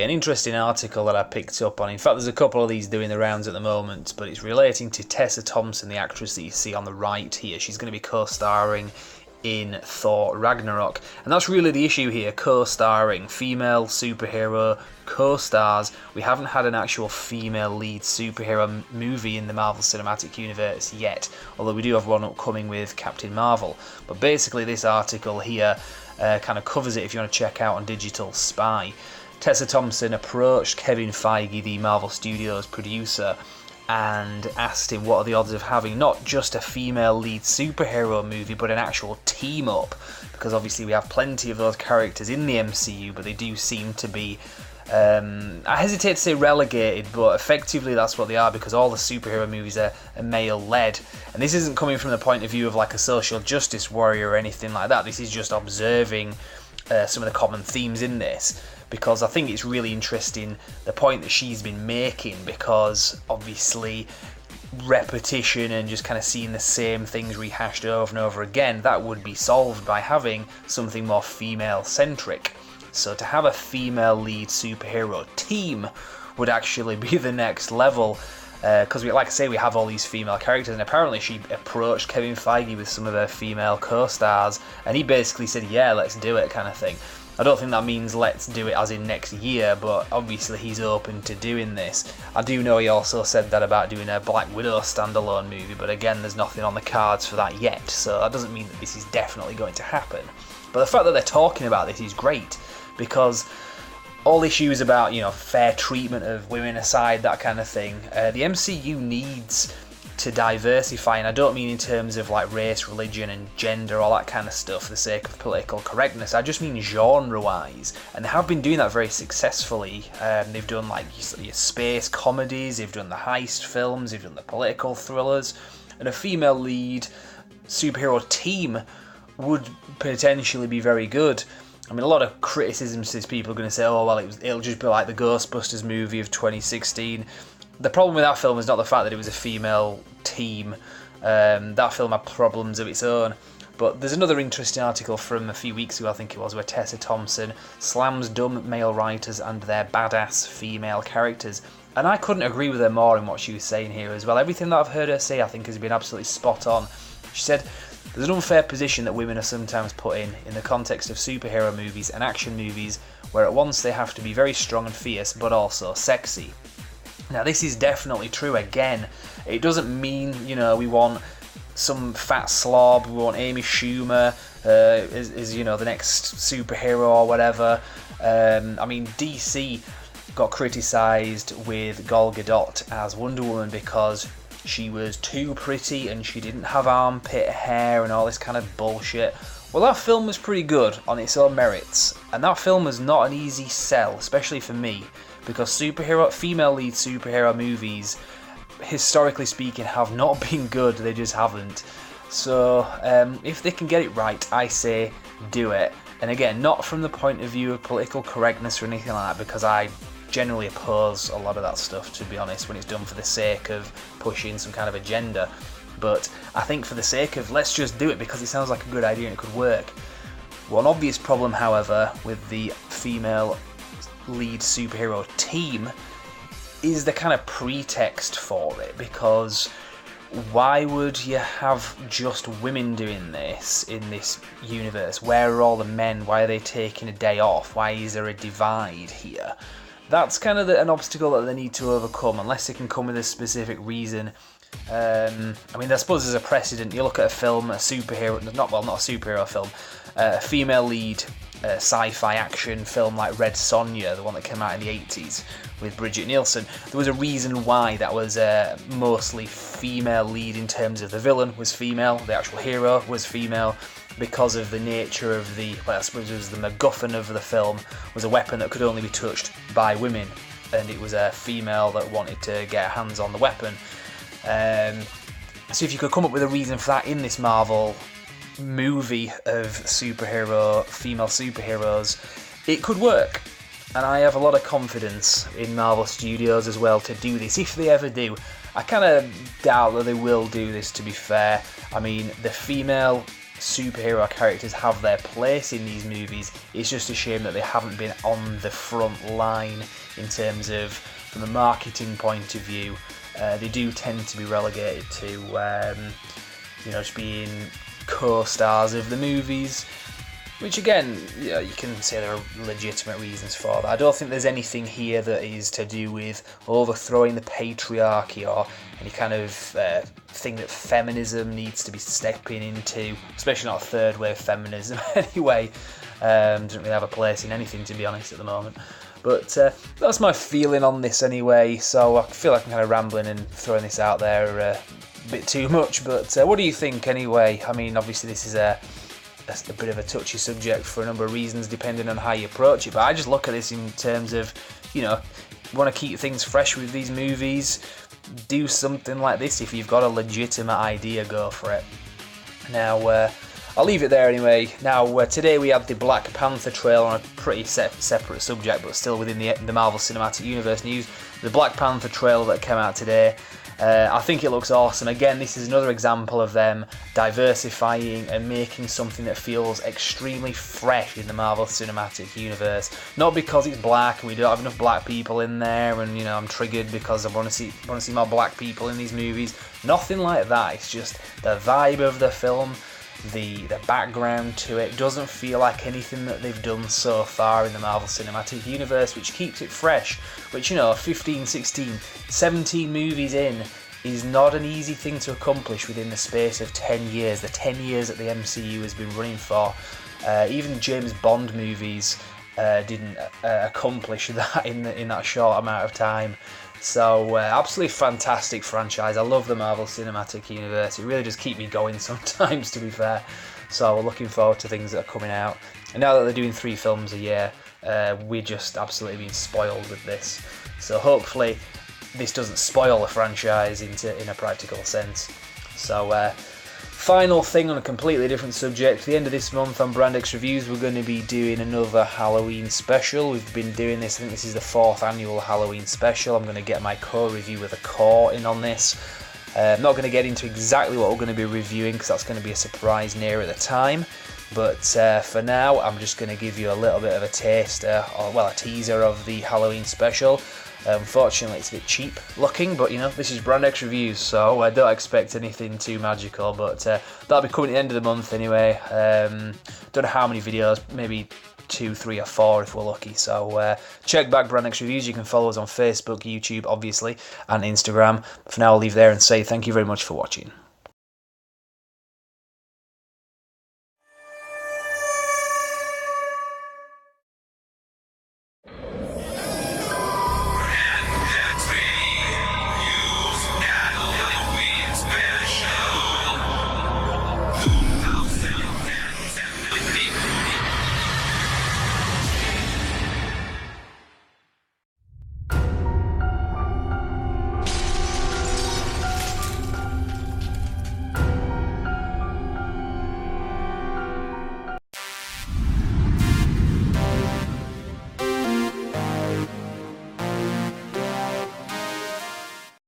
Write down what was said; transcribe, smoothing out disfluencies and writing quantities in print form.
Okay, an interesting article that I picked up on. In fact, there's a couple of these doing the rounds at the moment, but it's relating to Tessa Thompson, the actress that you see on the right here. She's going to be co-starring in Thor Ragnarok, and that's really the issue here. Co-starring, female superhero co-stars. We haven't had an actual female lead superhero movie in the Marvel Cinematic Universe yet, although we do have one upcoming with Captain Marvel. But basically this article here kind of covers it if you want to check out on Digital Spy. Tessa Thompson approached Kevin Feige, the Marvel Studios producer, and asked him what are the odds of having not just a female lead superhero movie, but an actual team up, because obviously we have plenty of those characters in the MCU, but they do seem to be, I hesitate to say relegated, but effectively that's what they are, because all the superhero movies are male-led. And this isn't coming from the point of view of like a social justice warrior or anything like that. This is just observing some of the common themes in this, because I think it's really interesting the point that she's been making, because obviously repetition and just kind of seeing the same things rehashed over and over again, that would be solved by having something more female-centric. So to have a female lead superhero team would actually be the next level, because like I say, we have all these female characters, and apparently she approached Kevin Feige with some of her female co-stars, and he basically said, yeah, let's do it, kind of thing. I don't think that means let's do it as in next year, but obviously he's open to doing this. I do know he also said that about doing a Black Widow standalone movie, but again, there's nothing on the cards for that yet, so that doesn't mean that this is definitely going to happen. But the fact that they're talking about this is great, because all issues about, you know, fair treatment of women aside, that kind of thing, the MCU needs to diversify, and I don't mean in terms of like race, religion and gender, all that kind of stuff for the sake of political correctness. I just mean genre-wise, and they have been doing that very successfully. They've done like your space comedies, they've done the heist films, they've done the political thrillers, and a female lead superhero team would potentially be very good. I mean, a lot of criticisms is people are going to say, oh well, it'll just be like the Ghostbusters movie of 2016. The problem with that film is not the fact that it was a female team. That film had problems of its own. But there's another interesting article from a few weeks ago, I think it was, where Tessa Thompson slams dumb male writers and their badass female characters. And I couldn't agree with her more in what she was saying here as well. Everything that I've heard her say, I think, has been absolutely spot on. She said, there's an unfair position that women are sometimes put in the context of superhero movies and action movies, where at once they have to be very strong and fierce, but also sexy. Now, this is definitely true. Again, it doesn't mean, you know, we want some fat slob, we want Amy Schumer as you know, the next superhero or whatever. I mean, DC got criticised with Gal Gadot as Wonder Woman because she was too pretty and she didn't have armpit hair and all this kind of bullshit. Well, that film was pretty good on its own merits, and that film was not an easy sell, especially for me, because female lead superhero movies, historically speaking, have not been good. They just haven't. So if they can get it right, I say do it. And again, not from the point of view of political correctness or anything like that, because I generally oppose a lot of that stuff, to be honest, when it's done for the sake of pushing some kind of agenda. But I think for the sake of let's just do it because it sounds like a good idea and it could work. One obvious problem, however, with the female lead superhero team is the kind of pretext for it, because why would you have just women doing this in this universe? Where are all the men? Why are they taking a day off? Why is there a divide here? That's kind of an obstacle that they need to overcome, unless they can come with a specific reason. I mean, I suppose there's a precedent. You look at a film, a superhero film, a female lead sci-fi action film like Red Sonja, the one that came out in the 80s with Bridget Nielsen. There was a reason why that was mostly female lead in terms of the villain was female, the actual hero was female, because of the nature of I suppose it was the MacGuffin of the film was a weapon that could only be touched by women, and it was a female that wanted to get her hands on the weapon. So if you could come up with a reason for that in this Marvel movie of female superheroes, it could work. And I have a lot of confidence in Marvel Studios as well to do this, if they ever do. I kind of doubt that they will do this, to be fair. I mean, the female superhero characters have their place in these movies. It's just a shame that they haven't been on the front line in terms of, from a marketing point of view. They do tend to be relegated to just being co-stars of the movies, which again, you can say there are legitimate reasons for that. I don't think there's anything here that is to do with overthrowing the patriarchy or any kind of thing that feminism needs to be stepping into, especially not third wave feminism anyway. Doesn't really have a place in anything, to be honest, at the moment. But that's my feeling on this anyway, so I feel like I'm kind of rambling and throwing this out there a bit too much, but what do you think anyway? I mean, obviously this is a bit of a touchy subject for a number of reasons depending on how you approach it, but I just look at this in terms of, want to keep things fresh with these movies, do something like this. If you've got a legitimate idea, go for it. Now, I'll leave it there anyway. Now, today we had the Black Panther trailer on a pretty separate subject, but still within the Marvel Cinematic Universe news. The Black Panther trailer that came out today, I think it looks awesome. Again, this is another example of them diversifying and making something that feels extremely fresh in the Marvel Cinematic Universe. Not because it's black and we don't have enough black people in there, and I'm triggered because I want to see more black people in these movies. Nothing like that. It's just the vibe of the film. The background to it doesn't feel like anything that they've done so far in the Marvel Cinematic Universe, which keeps it fresh, which 15, 16, 17 movies in is not an easy thing to accomplish within the space of 10 years, the 10 years that the MCU has been running for. Even James Bond movies didn't accomplish that in that short amount of time. So, absolutely fantastic franchise. I love the Marvel Cinematic Universe. It really does keep me going sometimes, to be fair. So, we're looking forward to things that are coming out. And now that they're doing 3 films a year, we're just absolutely being spoiled with this. So, hopefully, this doesn't spoil the franchise in a practical sense. So, final thing on a completely different subject. At the end of this month on Brand X Reviews, we're going to be doing another Halloween special. We've been doing this, I think this is the 4th annual Halloween special. I'm going to get my co-review with a core in on this. I'm not going to get into exactly what we're going to be reviewing because that's going to be a surprise near at the time. But for now, I'm just going to give you a little bit of a taste, a teaser of the Halloween special. Unfortunately, it's a bit cheap looking, but this is Brand X Reviews, so I don't expect anything too magical, but that'll be coming at the end of the month anyway. Don't know how many videos, maybe 2, 3 or 4 if we're lucky, so check back Brand X Reviews. You can follow us on Facebook, YouTube obviously, and Instagram. For now, I'll leave there and say thank you very much for watching.